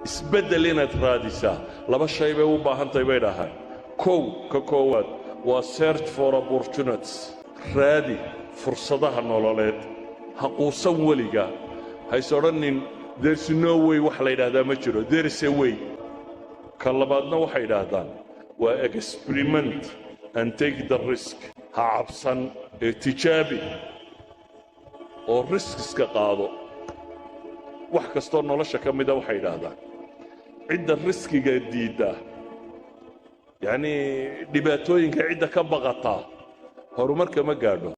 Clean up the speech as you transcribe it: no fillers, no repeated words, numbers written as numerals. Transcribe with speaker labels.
Speaker 1: isbeddel inaad raadisaa laba shay bay u baahan tahay bay dhahaan kow ka koowaad waa search for opportunities raadi fursadaha nololeed ha quusan weliga hays odhanin there's no way wax la yidhaahdaa ma jiro there is a way ka labaadna waxay yidhaahdaan waa experiment and take the risk ha cabsan ee tijaabi oo riskiska qaado wax kastoo nolosha ka mida waxay yidhaahdaan cidda riskiga diidda yacni dhibaatooyinka cidda ka baqataa horumarka ma gaadho